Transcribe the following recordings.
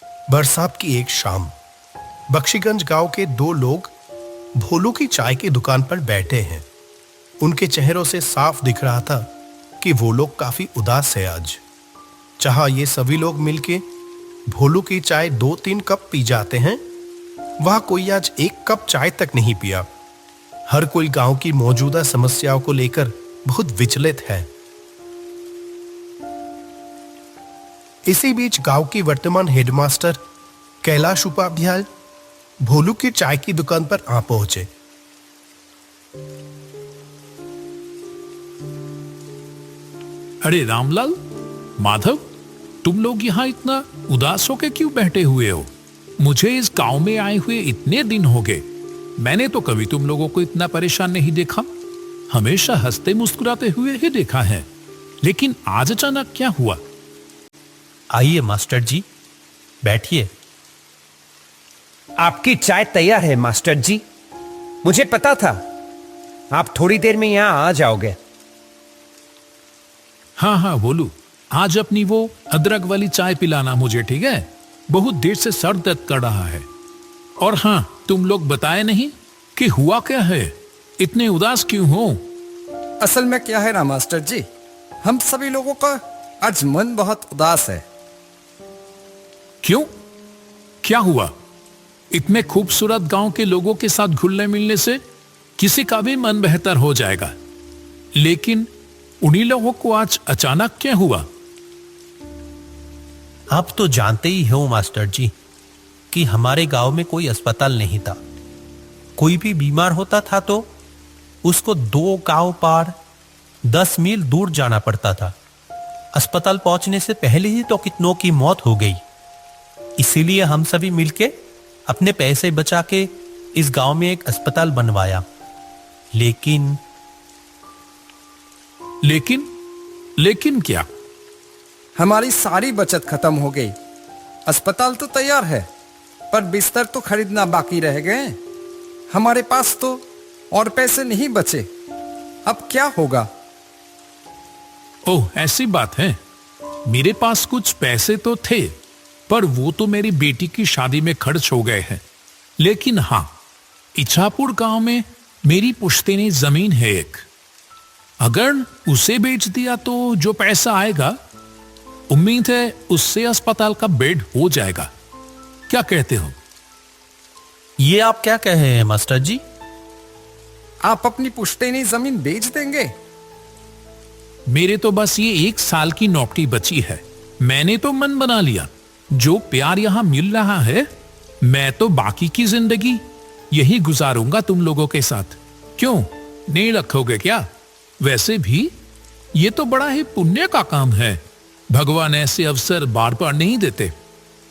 बरसात की एक शाम बख्शीगंज गांव के दो लोग भोलू की चाय की दुकान पर बैठे हैं। उनके चेहरों से साफ दिख रहा था कि वो लोग काफी उदास है आज। चाहे ये सभी लोग मिलके भोलू की चाय 2-3 कप पी जाते हैं, वह कोई आज 1 कप चाय तक नहीं पिया। हर कोई गांव की मौजूदा समस्याओं को लेकर बहुत विचलित है। इसी बीच गांव की वर्तमान हेडमास्टर कैलाश उपाध्याय भोलू की चाय की दुकान पर आ पहुंचे। अरे रामलाल, माधव, तुम लोग यहाँ इतना उदास होकर क्यों बैठे हुए हो? मुझे इस गांव में आए हुए इतने दिन हो गए, मैंने तो कभी तुम लोगों को इतना परेशान नहीं देखा। हमेशा हंसते मुस्कुराते हुए ही देखा है, लेकिन आज अचानक क्या हुआ? आइए मास्टर जी, बैठिए। आपकी चाय तैयार है मास्टर जी। मुझे पता था आप थोड़ी देर में यहां आ जाओगे। हाँ हाँ बोलू, आज अपनी वो अदरक वाली चाय पिलाना मुझे, ठीक है? बहुत देर से सर दर्द कर रहा है। और हाँ, तुम लोग बताए नहीं कि हुआ क्या है, इतने उदास क्यों हो? असल में क्या है ना मास्टर जी, हम सभी लोगों का आज मन बहुत उदास है। क्यों? क्या हुआ? इतने खूबसूरत गांव के लोगों के साथ घुलने मिलने से किसी का भी मन बेहतर हो जाएगा, लेकिन उन्हीं लोगों को आज अचानक क्या हुआ? आप तो जानते ही हो मास्टर जी कि हमारे गांव में कोई अस्पताल नहीं था। कोई भी बीमार होता था तो उसको 2 गांव पार 10 मील दूर जाना पड़ता था। अस्पताल पहुंचने से पहले ही तो कितनों की मौत हो गई। इसीलिए हम सभी मिलके अपने पैसे बचा के इस गांव में एक अस्पताल बनवाया। लेकिन क्या? हमारी सारी बचत खत्म हो गई। अस्पताल तो तैयार है, पर बिस्तर तो खरीदना बाकी रह गए। हमारे पास तो और पैसे नहीं बचे। अब क्या होगा? ओह, ऐसी बात है। मेरे पास कुछ पैसे तो थे, पर वो तो मेरी बेटी की शादी में खर्च हो गए हैं। लेकिन हाँ, इच्छापुर गांव में मेरी पुश्तैनी जमीन है एक। अगर उसे बेच दिया तो जो पैसा आएगा, उम्मीद है उससे अस्पताल का बेड हो जाएगा। क्या कहते हो? ये आप क्या कह रहे हैं मास्टर जी? आप अपनी पुश्तैनी जमीन बेच देंगे? मेरे तो बस ये 1 साल की नौकरी बची है। मैंने तो मन बना लिया, जो प्यार यहां मिल रहा है, मैं तो बाकी की जिंदगी यही गुजारूंगा तुम लोगों के साथ। क्यों, नहीं रखोगे क्या? वैसे भी ये तो बड़ा ही पुण्य का काम है। भगवान ऐसे अवसर बार बार नहीं देते।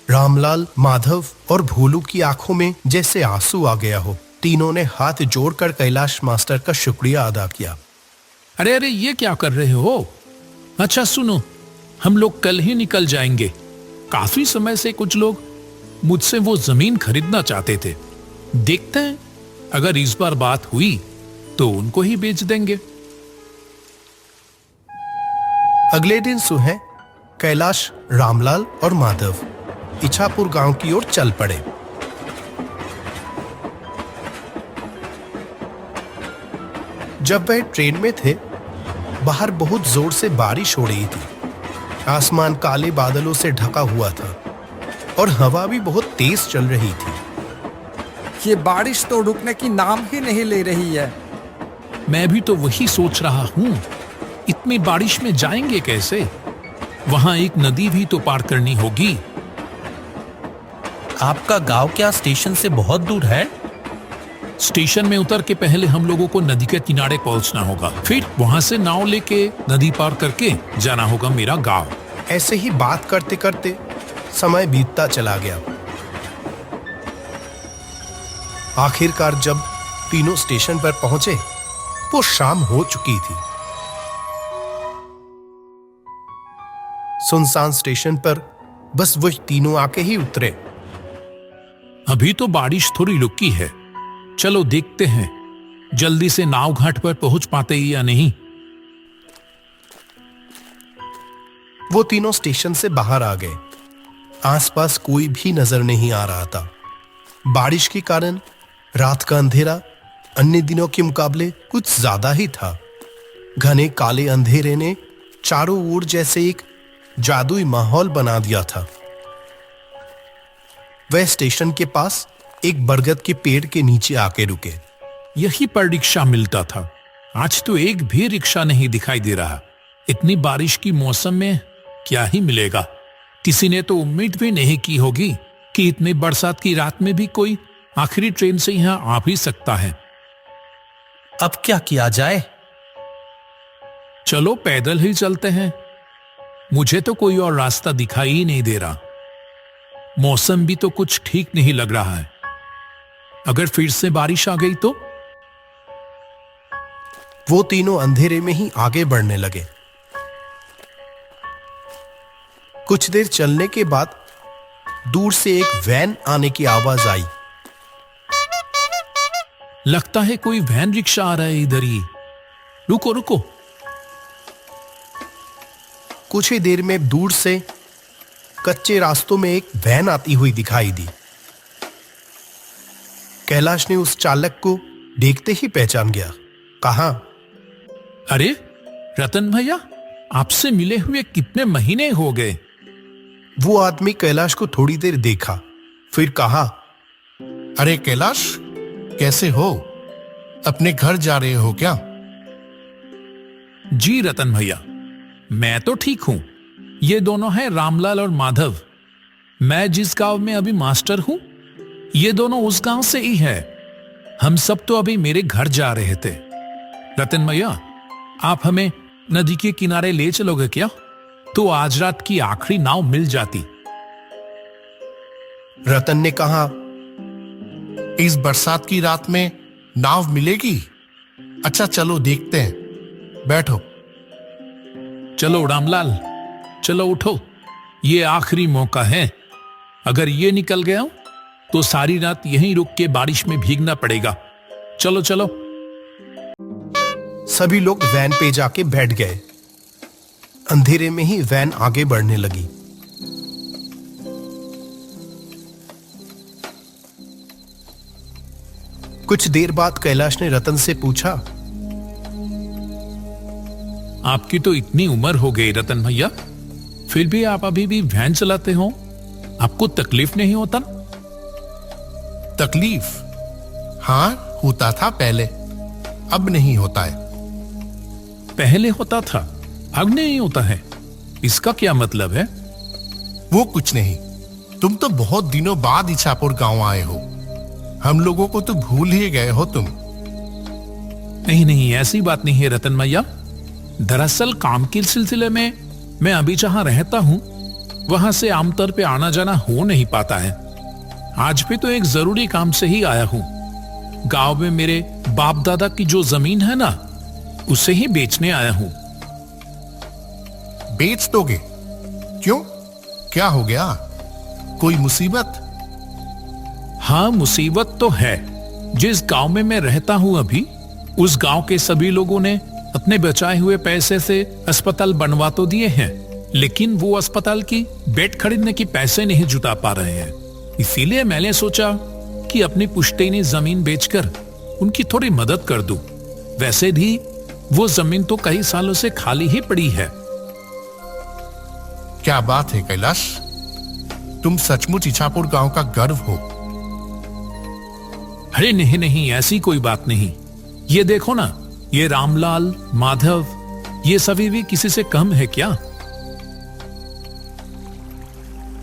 रामलाल, माधव और भोलू की आंखों में जैसे आंसू आ गया हो। तीनों ने हाथ जोड़कर कैलाश मास्टर का शुक्रिया अदा किया। अरे अरे, ये क्या कर रहे हो? अच्छा सुनो, हम लोग कल ही निकल जाएंगे। काफी समय से कुछ लोग मुझसे वो जमीन खरीदना चाहते थे। देखते हैं, अगर इस बार बात हुई तो उनको ही बेच देंगे। अगले दिन सुबह कैलाश, रामलाल और माधव इच्छापुर गांव की ओर चल पड़े। जब वह ट्रेन में थे, बाहर बहुत जोर से बारिश हो रही थी। आसमान काले बादलों से ढका हुआ था और हवा भी बहुत तेज चल रही थी। ये बारिश तो रुकने की नाम ही नहीं ले रही है। मैं भी तो वही सोच रहा हूं, इतनी बारिश में जाएंगे कैसे? वहां एक नदी भी तो पार करनी होगी। आपका गांव क्या स्टेशन से बहुत दूर है? स्टेशन में उतर के पहले हम लोगों को नदी के किनारे पहुंचना होगा, फिर वहां से नाव लेके नदी पार करके जाना होगा मेरा गांव। ऐसे ही बात करते करते समय बीतता चला गया। आखिरकार जब तीनों स्टेशन पर पहुंचे, वो शाम हो चुकी थी। सुनसान स्टेशन पर बस वो तीनों आके ही उतरे। अभी तो बारिश थोड़ी रुकी है, चलो देखते हैं जल्दी से नाव घाट पर पहुंच पाते या नहीं। वो तीनों स्टेशन से बाहर आ गए। आसपास कोई भी नजर नहीं आ रहा था। बारिश के कारण रात का अंधेरा अन्य दिनों के मुकाबले कुछ ज्यादा ही था। घने काले अंधेरे ने चारों ओर जैसे एक जादुई माहौल बना दिया था। वह स्टेशन के पास एक बरगद के पेड़ के नीचे आके रुके। यहीं पर रिक्शा मिलता था। आज तो एक भी रिक्शा नहीं दिखाई दे रहा। इतनी बारिश की मौसम में क्या ही मिलेगा। किसी ने तो उम्मीद भी नहीं की होगी कि इतनी बरसात की रात में भी कोई आखिरी ट्रेन से यहां आ भी सकता है। अब क्या किया जाए? चलो पैदल ही चलते हैं। मुझे तो कोई और रास्ता दिखाई ही नहीं दे रहा। मौसम भी तो कुछ ठीक नहीं लग रहा है। अगर फिर से बारिश आ गई तो? वो तीनों अंधेरे में ही आगे बढ़ने लगे। कुछ देर चलने के बाद दूर से एक वैन आने की आवाज आई। लगता है कोई वैन रिक्शा आ रहा है इधर ही। रुको रुको। कुछ ही देर में दूर से कच्चे रास्तों में एक वैन आती हुई दिखाई दी। कैलाश ने उस चालक को देखते ही पहचान गया। कहा, अरे रतन भैया, आपसे मिले हुए कितने महीने हो गए। वो आदमी कैलाश को थोड़ी देर देखा, फिर कहा, अरे कैलाश, कैसे हो? अपने घर जा रहे हो क्या? जी रतन भैया, मैं तो ठीक हूं। ये दोनों हैं रामलाल और माधव। मैं जिस गांव में अभी मास्टर हूं, ये दोनों उस गांव से ही है। हम सब तो अभी मेरे घर जा रहे थे। रतन भैया, आप हमें नदी के किनारे ले चलोगे क्या? तो आज रात की आखिरी नाव मिल जाती। रतन ने कहा, इस बरसात की रात में नाव मिलेगी? अच्छा चलो देखते हैं, बैठो। चलो रामलाल, चलो उठो। ये आखिरी मौका है। अगर ये निकल गया तो सारी रात यहीं रुक के बारिश में भीगना पड़ेगा। चलो चलो। सभी लोग वैन पे जाके बैठ गए। अंधेरे में ही वैन आगे बढ़ने लगी। कुछ देर बाद कैलाश ने रतन से पूछा, आपकी तो इतनी उम्र हो गई रतन भैया, फिर भी आप अभी भी वैन चलाते हो? आपको तकलीफ नहीं होता? तकलीफ? हाँ, होता था पहले, अब नहीं होता है। पहले होता था, अब नहीं होता है। इसका क्या मतलब है? वो कुछ नहीं। तुम तो बहुत दिनों बाद इछापुर गांव आए हो। हम लोगों को तो भूल ही गए हो तुम। नहीं नहीं, ऐसी बात नहीं है रतन भैया। दरअसल काम के सिलसिले में मैं अभी जहां रहता हूं, वहां से आमतौर पे आना जाना हो नहीं पाता है। आज भी तो एक जरूरी काम से ही आया हूं। गांव में मेरे बाप दादा की जो जमीन है ना, उसे ही बेचने आया हूं। बेच दोगे? क्यों, क्या हो गया? कोई मुसीबत? हाँ, मुसीबत तो है। जिस गांव में मैं रहता हूं अभी, उस गांव के सभी लोगों ने अपने बचाए हुए पैसे से अस्पताल बनवा तो दिए हैं, लेकिन वो अस्पताल की बेड खरीदने की पैसे नहीं जुटा पा रहे हैं। इसीलिए मैंने सोचा कि अपनी पुश्तैनी जमीन बेचकर उनकी थोड़ी मदद कर दूं। वैसे भी वो जमीन तो कई सालों से खाली ही पड़ी है। क्या बात है कैलाश, तुम सचमुच इछापुर गांव का गर्व हो। अरे नहीं नहीं, ऐसी कोई बात नहीं। ये देखो ना, ये रामलाल, माधव, ये सभी भी किसी से कम है क्या?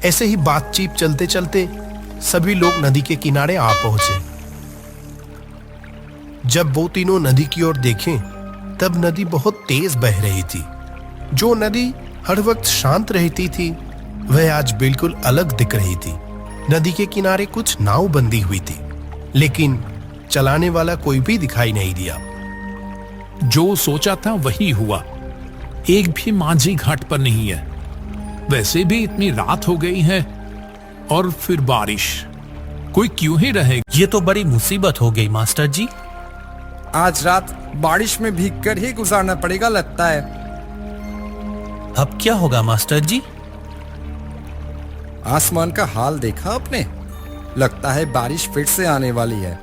ऐसे ही बातचीत चलते चलते सभी लोग नदी के किनारे आ पहुंचे। जब वो तीनों नदी की ओर देखें, तब नदी बहुत तेज बह रही थी। जो नदी हर वक्त शांत रहती थी, वह आज बिल्कुल अलग दिख रही थी। नदी के किनारे कुछ नाव बंधी हुई थी, लेकिन चलाने वाला कोई भी दिखाई नहीं दिया। जो सोचा था वही हुआ। एक भी माझी घाट पर नहीं है। वैसे भी इतनी रात हो गई है, और फिर बारिश। कोई क्यों ही रहेगा? ये तो बड़ी मुसीबत हो गई मास्टर जी। आज रात बारिश में भीगकर ही गुजारना पड़ेगा लगता है। अब क्या होगा मास्टर जी? आसमान का हाल देखा आपने? लगता है बारिश फिर से आने वाली है।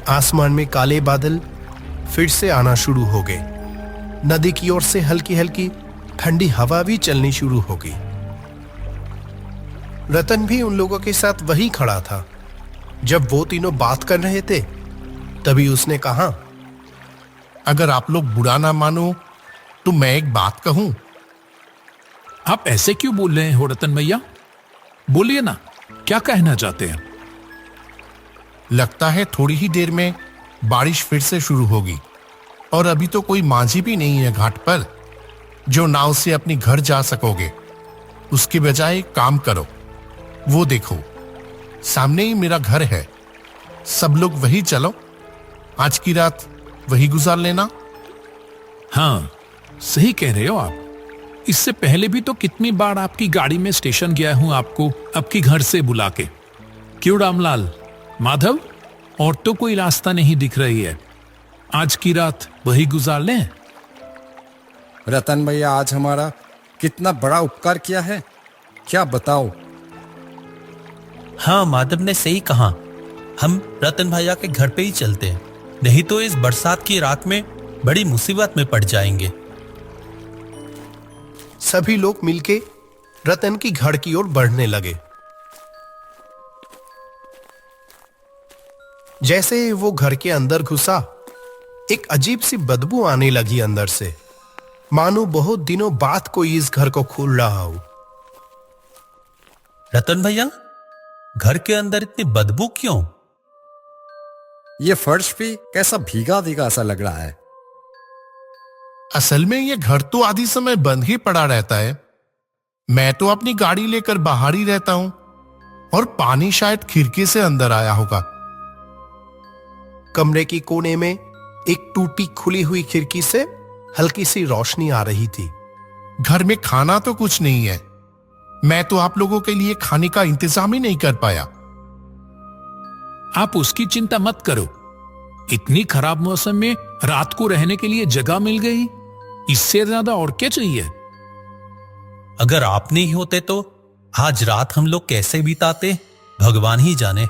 आसमान में काले बादल फिर से आना शुरू हो गए। नदी की ओर से हल्की हल्की ठंडी हवा भी चलनी शुरू हो गई। रतन भी उन लोगों के साथ वहीं खड़ा था। जब वो तीनों बात कर रहे थे तभी उसने कहा, अगर आप लोग बुरा ना मानो तो मैं एक बात कहूं। आप ऐसे क्यों बोल रहे हो रतन भैया? बोलिए ना, क्या कहना चाहते हैं? लगता है थोड़ी ही देर में बारिश फिर से शुरू होगी और अभी तो कोई माझी भी नहीं है घाट पर जो नाव से अपनी घर जा सकोगे। उसके बजाय एक काम करो, वो देखो सामने ही मेरा घर है। सब लोग वही चलो, आज की रात वही गुजार लेना। हाँ, सही कह रहे हो आप। इससे पहले भी तो कितनी बार आपकी गाड़ी में स्टेशन गया हूं आपको आपके घर से बुला के। क्यों रामलाल, माधव, और तो कोई रास्ता नहीं दिख रही है। आज की रात वही गुजार लें। रतन भैया आज हमारा कितना बड़ा उपकार किया है, क्या बताओ। हाँ, माधव ने सही कहा। हम रतन भैया के घर पे ही चलते हैं, नहीं तो इस बरसात की रात में बड़ी मुसीबत में पड़ जाएंगे। सभी लोग मिलके रतन की घर की ओर बढ़ने लगे। जैसे वो घर के अंदर घुसा, एक अजीब सी बदबू आने लगी अंदर से, मानो बहुत दिनों बाद कोई इस घर को खोल रहा हो। रतन भैया, घर के अंदर इतनी बदबू क्यों? ये फर्श भी कैसा भीगा भीगा सा लग रहा है। असल में ये घर तो आधी समय बंद ही पड़ा रहता है। मैं तो अपनी गाड़ी लेकर बाहर ही रहता हूं और पानी शायद खिड़की से अंदर आया होगा। कमरे की कोने में एक टूटी खुली हुई खिड़की से हल्की सी रोशनी आ रही थी। घर में खाना तो कुछ नहीं है। मैं तो आप लोगों के लिए खाने का इंतजाम ही नहीं कर पाया। आप उसकी चिंता मत करो। इतनी खराब मौसम में रात को रहने के लिए जगह मिल गई, इससे ज्यादा और क्या चाहिए? अगर आप नहीं होते तो आज रात हम लोग कैसे बिताते, भगवान ही जाने।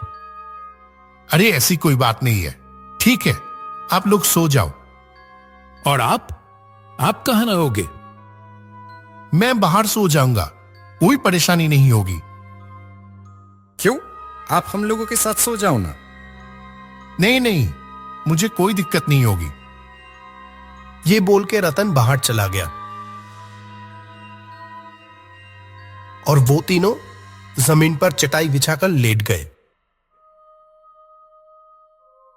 अरे ऐसी कोई बात नहीं है। ठीक है, आप लोग सो जाओ। और आप कहां रहोगे? मैं बाहर सो जाऊंगा, कोई परेशानी नहीं होगी। क्यों, आप हम लोगों के साथ सो जाओ ना। नहीं नहीं, मुझे कोई दिक्कत नहीं होगी। ये बोल के रतन बाहर चला गया और वो तीनों जमीन पर चटाई बिछाकर लेट गए।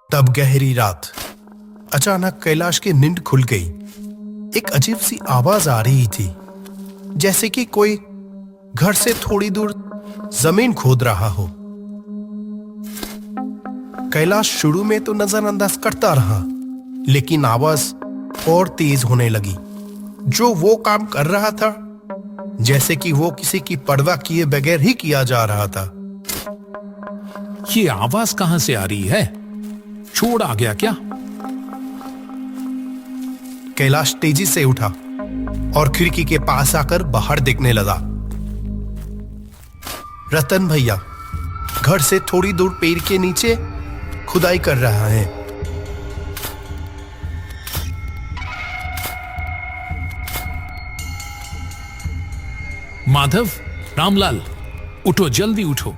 तब गहरी रात, अचानक कैलाश की नींद खुल गई। एक अजीब सी आवाज आ रही थी, जैसे कि कोई घर से थोड़ी दूर जमीन खोद रहा हो। कैलाश शुरू में तो नजरअंदाज करता रहा, लेकिन आवाज और तेज होने लगी। जो वो काम कर रहा था, जैसे कि वो किसी की परवाह किए बगैर ही किया जा रहा था। ये आवाज कहां से आ रही है? चोर आ गया क्या? कैलाश तेजी से उठा और खिड़की के पास आकर बाहर देखने लगा। रतन भैया घर से थोड़ी दूर पेड़ के नीचे खुदाई कर रहा है। माधव, रामलाल, उठो, जल्दी उठो।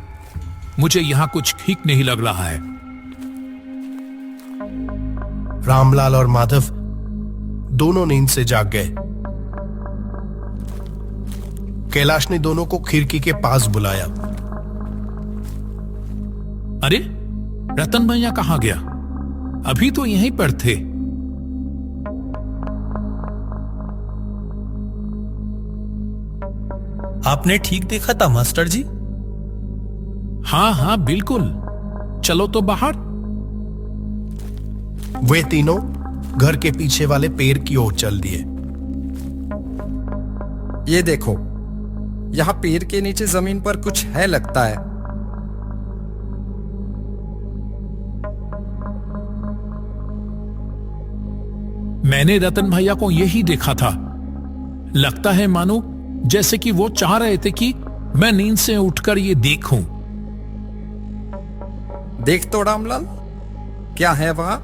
मुझे यहां कुछ ठीक नहीं लग रहा है। रामलाल और माधव दोनों नींद से जाग गए। कैलाश ने दोनों को खिड़की के पास बुलाया। अरे, रतन भैया कहां गया? अभी तो यहीं पर थे। आपने ठीक देखा था मास्टर जी? हाँ हाँ बिल्कुल। चलो तो बाहर। वे तीनों घर के पीछे वाले पेड़ की ओर चल दिए। ये देखो, यहाँ पेड़ के नीचे जमीन पर कुछ है लगता है। मैंने रतन भैया को यही देखा था। लगता है मानो जैसे कि वो चाह रहे थे कि मैं नींद से उठकर ये देखूं। देख तो रामलाल, क्या है वहां?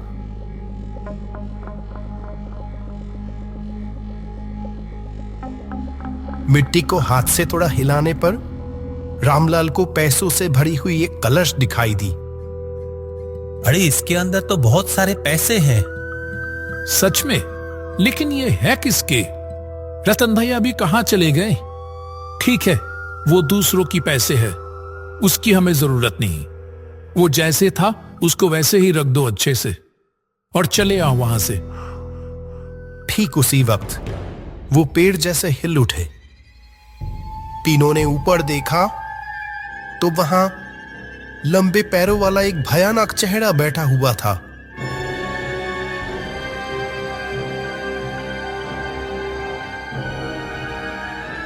मिट्टी को हाथ से थोड़ा हिलाने पर रामलाल को पैसों से भरी हुई एक कलश दिखाई दी। अरे इसके अंदर तो बहुत सारे पैसे हैं। सच में? लेकिन ये है किसके? रतन भैया अभी कहां चले गए? ठीक है, वो दूसरों की पैसे है, उसकी हमें जरूरत नहीं। वो जैसे था उसको वैसे ही रख दो अच्छे से, और चले आओ वहां से। ठीक उसी वक्त वो पेड़ जैसे हिल उठे। तीनों ने ऊपर देखा तो वहां लंबे पैरों वाला एक भयानक चेहरा बैठा हुआ था।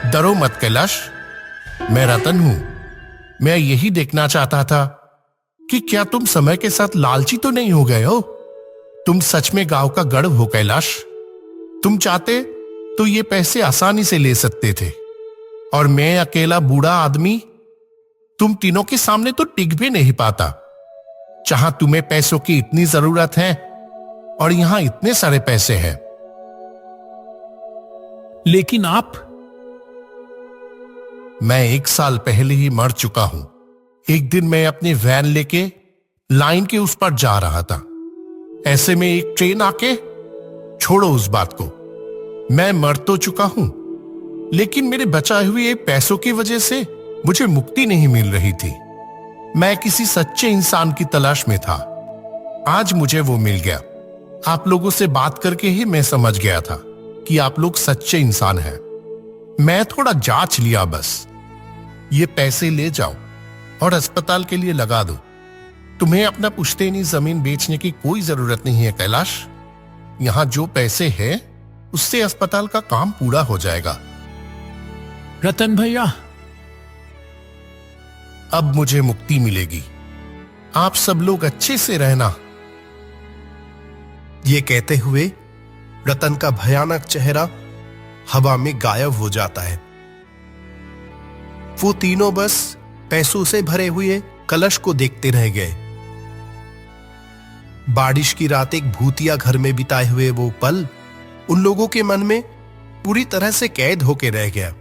डरो मत कैलाश, मैं रतन हूं। मैं यही देखना चाहता था कि क्या तुम समय के साथ लालची तो नहीं हो गए हो। तुम सच में गांव का गढ़ हो कैलाश। तुम चाहते तो ये पैसे आसानी से ले सकते थे, और मैं अकेला बूढ़ा आदमी तुम तीनों के सामने तो टिक भी नहीं पाता। जहां तुम्हें पैसों की इतनी जरूरत है और यहां इतने सारे पैसे हैं। लेकिन आप? मैं 1 साल पहले ही मर चुका हूं। एक दिन मैं अपनी वैन लेके लाइन के उस पर जा रहा था। ऐसे में एक ट्रेन आके, छोड़ो उस बात को, मैं मर तो चुका हूं, लेकिन मेरे बचाए हुए पैसों की वजह से मुझे मुक्ति नहीं मिल रही थी। मैं किसी सच्चे इंसान की तलाश में था। आज मुझे वो मिल गया। आप लोगों से बात करके ही मैं समझ गया था कि आप लोग सच्चे इंसान हैं। मैं थोड़ा जांच लिया बस। ये पैसे ले जाओ और अस्पताल के लिए लगा दो। तुम्हें अपना पुश्तैनी जमीन बेचने की कोई जरूरत नहीं है कैलाश। यहां जो पैसे हैं उससे अस्पताल का काम पूरा हो जाएगा। रतन भैया, अब मुझे मुक्ति मिलेगी। आप सब लोग अच्छे से रहना। ये कहते हुए रतन का भयानक चेहरा हवा में गायब हो जाता है। वो तीनों बस पैसों से भरे हुए कलश को देखते रह गए। बारिश की रात एक भूतिया घर में बिताए हुए वो पल उन लोगों के मन में पूरी तरह से कैद होके रह गया।